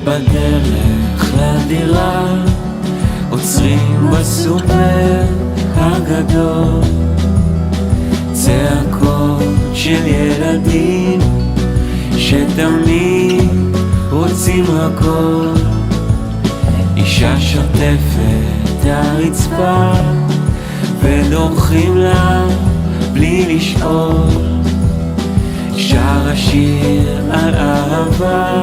בדרך לדירה, עוצרים בסופר הגדול, צעקות של ילדים שתמיד רוצים הכל. אישה שוטפת הרצפה ודורכים לה בלי לשאול, שר השיר על אהבה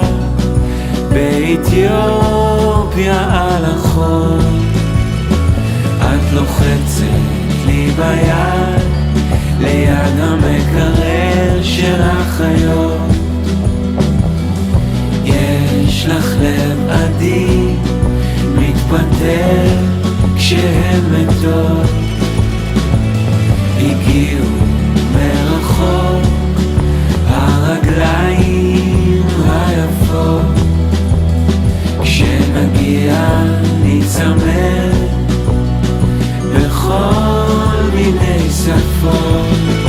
באתיופיה על החול. את לוחצת לי ביד ליד המקרר של החיות, יש לך לב עדין מתפטר כשהן מתות. הגיעו מרחוק הרגליים היפות, כשנגיע נצמד בכל מיני שפות.